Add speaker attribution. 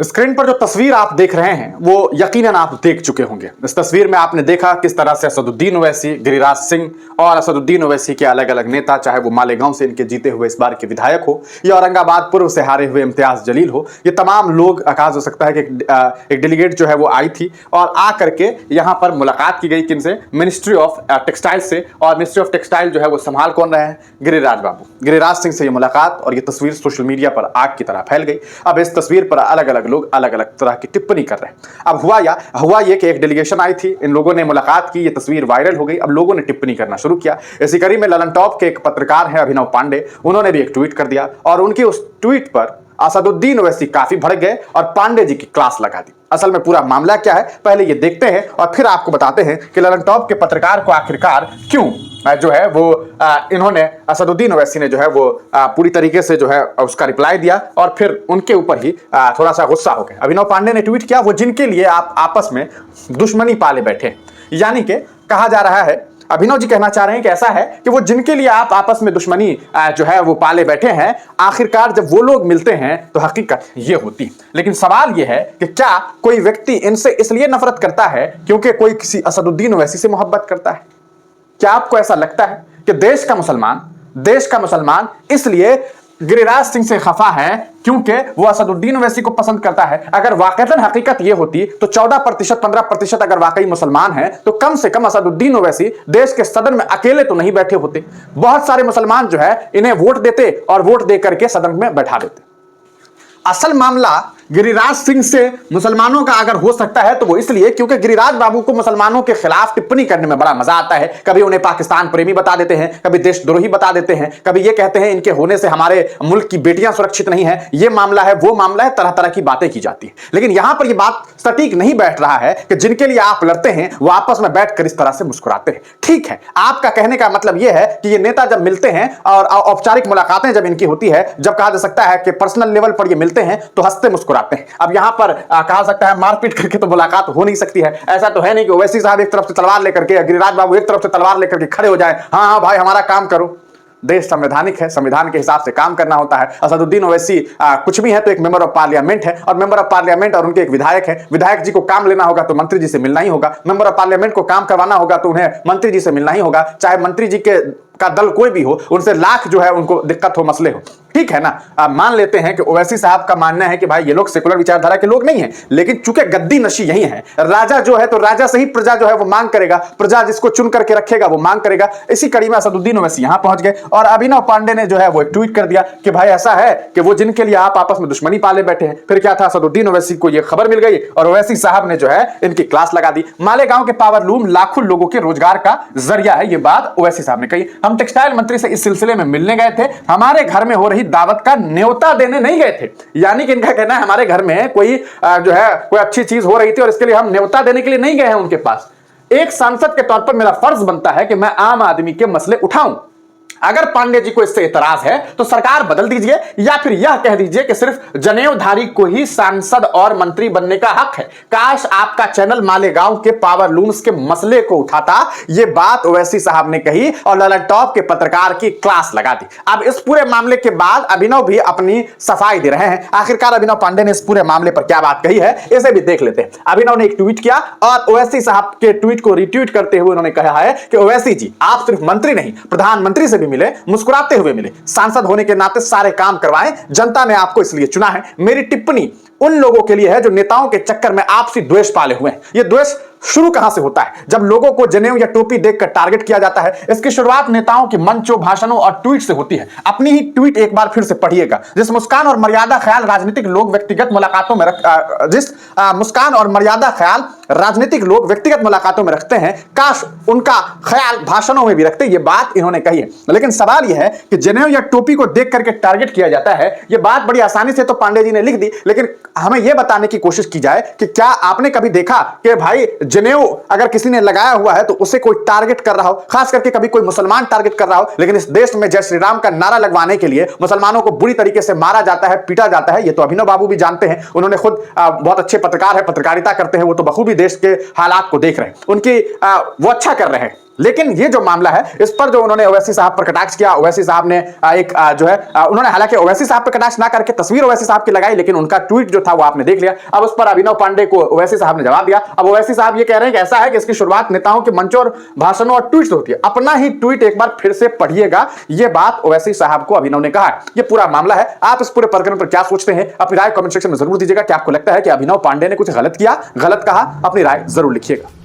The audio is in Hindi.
Speaker 1: स्क्रीन पर जो तस्वीर आप देख रहे हैं वो यकीनन आप देख चुके होंगे। इस तस्वीर में आपने देखा किस तरह से असदुद्दीन ओवैसी, गिरिराज सिंह और असदुद्दीन ओवैसी के अलग अलग नेता, चाहे वो मालेगांव से इनके जीते हुए इस बार के विधायक हो या औरंगाबाद पूर्व से हारे हुए इम्तियाज जलील हो, ये तमाम लोग कहा जा सकता है कि एक डेलीगेट जो है वो आई थी और आ करके यहाँ पर मुलाकात की गई किनसे, मिनिस्ट्री ऑफ टेक्सटाइल से। और मिनिस्ट्री ऑफ टेक्सटाइल जो है वो संभाल कौन रहे हैं, गिरिराज बाबू। गिरिराज सिंह से ये मुलाकात और ये तस्वीर सोशल मीडिया पर आग की तरह फैल गई। अब इस तस्वीर पर अलग अलग लोग अलग अलग तरह की टिप्पणी कर रहे हैं। अब हुआ ये कि एक डेलीगेशन आई थी, इन लोगों ने मुलाकात की, ये तस्वीर वायरल हो गई। अब लोगों ने टिप्पणी करना शुरू किया। इसी कड़ी में ललन टॉप के एक पत्रकार हैं अभिनव पांडे, उन्होंने भी एक ट्वीट कर दिया और उनकी उस ट्वीट पर असदुद्दीन ओवैसी काफी भड़क गए और पांडे जी की क्लास लगा दी। असल में पूरा मामला क्या है पहले ये देखते हैं और फिर आपको बताते हैं कि ललन टॉप के पत्रकार को आखिरकार क्यों जो है वो इन्होंने असदुद्दीन ओवैसी ने जो है वो पूरी तरीके से जो है उसका रिप्लाई दिया और फिर उनके ऊपर ही थोड़ा सा गुस्सा हो गया। अभिनव पांडे ने ट्वीट किया, वो जिनके लिए आप आपस में दुश्मनी पाले बैठे, यानी कि कहा जा रहा है, अभिनव जी कहना चाह रहे हैं कि ऐसा है कि वो जिनके लिए आप आपस में दुश्मनी जो है वो पाले बैठे हैं, आखिरकार जब वो लोग मिलते हैं तो हकीकत ये होती। लेकिन सवाल ये है कि क्या कोई व्यक्ति इनसे इसलिए नफरत करता है क्योंकि कोई किसी असदुद्दीन ओवैसी से मोहब्बत करता है? क्या आपको ऐसा लगता है कि देश का मुसलमान इसलिए गिरिराज सिंह से खफा है क्योंकि वो असदुद्दीन ओवैसी को पसंद करता है? अगर वाकईतन हकीकत ये होती तो 14%, 15% अगर वाकई मुसलमान हैं तो कम से कम असदुद्दीन ओवैसी देश के सदन में अकेले तो नहीं बैठे होते। बहुत सारे मुसलमान जो है इन्हें वोट देते और वोट दे करके सदन में बैठा देते। असल मामला गिरिराज सिंह से मुसलमानों का अगर हो सकता है तो वो इसलिए क्योंकि गिरिराज बाबू को मुसलमानों के खिलाफ टिप्पणी करने में बड़ा मजा आता है। कभी उन्हें पाकिस्तान प्रेमी बता देते हैं, कभी देशद्रोही बता देते हैं, कभी ये कहते हैं इनके होने से हमारे मुल्क की बेटियां सुरक्षित नहीं है, ये मामला है, वो मामला है, तरह तरह की बातें की जाती है। लेकिन यहां पर यह बात सटीक नहीं बैठ रहा है कि जिनके लिए आप लड़ते हैं वो आपस में बैठकर इस तरह से मुस्कुराते हैं। ठीक है, आपका कहने का मतलब यह है कि ये नेता जब मिलते हैं और औपचारिक मुलाकातें जब इनकी होती है, जब कहा जा सकता है कि पर्सनल लेवल पर ये मिलते हैं तो हंसते मुस्कुराते हैं। अब यहां पर कहा सकता है मारपीट करके तो मुलाकात हो नहीं सकती है। ऐसा तो है नहीं कि ओवैसी साहब एक तरफ से तलवार लेकर के, गिरिराज बाबू एक तरफ से तलवार लेकर के खड़े हो जाए, हाँ हाँ भाई हमारा काम करो। देश संवैधानिक है, संविधान के हिसाब से काम करना होता है। असदुद्दीन ओवैसी कुछ भी है तो एक मेंबर ऑफ पार्लियामेंट है और मेंबर ऑफ पार्लियामेंट और उनके एक विधायक है। विधायक जी को काम लेना होगा तो मंत्री जी से मिलना ही होगा, मेंबर ऑफ पार्लियामेंट को काम करवाना होगा तो उन्हें मंत्री जी से मिलना ही होगा, चाहे मंत्री जी का दल कोई भी हो, उनसे लाख जो है उनको दिक्कत हो, मसले हो। ठीक है ना, मान लेते हैं कि ओवैसी साहब का मानना है कि भाई ये लोग सेकुलर विचारधारा के लोग नहीं हैं, लेकिन चूंकि गद्दी नशी यही है, राजा जो है तो राजा से ही प्रजा जो है वो मांग करेगा, प्रजा जिसको चुन करके रखेगा वो मांग करेगा। इसी कड़ी में असदुद्दीन ओवैसी यहां पहुंच गए और अभिनव पांडे ने जो है वो एक ट्वीट कर दिया कि भाई ऐसा है कि वो जिनके लिए आप आपस में दुश्मनी पाले बैठे हैं। फिर क्या था, असदुद्दीन ओवैसी को यह खबर मिल गई और ओवैसी साहब ने जो है इनकी क्लास लगा दी। मालेगांव के पावर लूम लाखों लोगों के रोजगार का जरिया है, ये बात ओवैसी साहब ने कही। हम टेक्सटाइल मंत्री से इस सिलसिले में मिलने गए थे, हमारे घर में हो रही दावत का न्योता देने नहीं गए थे। यानी कि इनका कहना है हमारे घर में कोई जो है कोई अच्छी चीज हो रही थी और इसके लिए हम न्योता देने के लिए नहीं गए हैं उनके पास। एक सांसद के तौर पर मेरा फर्ज बनता है कि मैं आम आदमी के मसले उठाऊं। अगर पांडे जी को इससे इतराज है तो सरकार बदल दीजिए या फिर यह कह दीजिए कि सिर्फ जनेऊधारी को ही सांसद और मंत्री बनने का हक है। काश आपका चैनल मालेगांव के पावर लूम्स के मसले को उठाता। यह बात ओवैसी साहब ने कही और ललन टॉप के पत्रकार की क्लास लगा दी। अब इस पूरे मामले के बाद अभिनव भी अपनी सफाई दे रहे हैं। आखिरकार अभिनव पांडे ने इस पूरे मामले पर क्या बात कही है इसे भी देख लेते हैं। अभिनव ने एक ट्वीट किया और ओवैसी साहब के ट्वीट को रिट्वीट करते हुए उन्होंने कहा है कि ओवैसी जी आप सिर्फ मंत्री नहीं प्रधानमंत्री से भी मिले, मुस्कुराते हुए मिले, सांसद होने के नाते सारे काम करवाएं, जनता ने आपको इसलिए चुना है। मेरी टिप्पणी उन लोगों के लिए है जो नेताओं के चक्कर में आपसी द्वेष पाले हुए हैं। यह द्वेष शुरू कहां से होता है? जब लोगों को जनेऊ या टोपी देखकर टारगेट किया जाता है। इसकी शुरुआत नेताओं के मंचों, भाषणों और ट्वीट से होती है। अपनी ही ट्वीट एक बार फिर से पढ़िएगा। जिस मुस्कान और मर्यादा ख्याल राजनीतिक लोग व्यक्तिगत मुलाकातों में रखते हैं, काश उनका ख्याल भाषणों में भी रखते। ये बात इन्होंने कही है। लेकिन सवाल यह है कि जनेऊ या टोपी को देख करके टारगेट किया जाता है। यह बात बड़ी आसानी से तो पांडे जी ने लिख दी, लेकिन हमें यह बताने की कोशिश की जाए कि क्या आपने कभी देखा कि भाई जनेऊ अगर किसी ने लगाया हुआ है तो उसे कोई टारगेट कर रहा हो, खास करके कभी कोई मुसलमान टारगेट कर रहा हो। लेकिन इस देश में जय श्री राम का नारा लगवाने के लिए मुसलमानों को बुरी तरीके से मारा जाता है, पीटा जाता है। ये तो अभिनव बाबू भी जानते हैं, उन्होंने खुद बहुत अच्छे पत्रकार है, पत्रकारिता करते हैं, वो तो बखूबी देश के हालात को देख रहे हैं। उनकी वो अच्छा कर रहे हैं। लेकिन ये जो मामला है इस पर जो उन्होंने ओवैसी साहब पर कटाक्ष किया, ओवैसी साहब ने एक जो है उन्होंने हालांकि ओवैसी साहब पर कटाक्ष ना करके तस्वीर ओवैसी साहब की लगाई, लेकिन उनका ट्वीट जो था वो आपने देख लिया। अब उस पर अभिनव पांडे को ओवैसी साहब ने जवाब दिया। अब ओवैसी साहब ये कह रहे हैं कि ऐसा है कि इसकी शुरुआत नेताओं के मंचों और भाषणों और ट्वीट से होती है। अपना ही ट्वीट एक बार फिर से पढ़िएगा, ये बात ओवैसी साहब को अभिनव ने कहा है। ये पूरा मामला है। आप इस पूरे प्रकरण पर क्या सोचते हैं? अपनी राय कमेंट सेक्शन में जरूर दीजिएगा। क्या आपको लगता है कि अभिनव पांडे ने कुछ गलत किया, गलत कहा? अपनी राय जरूर लिखिएगा।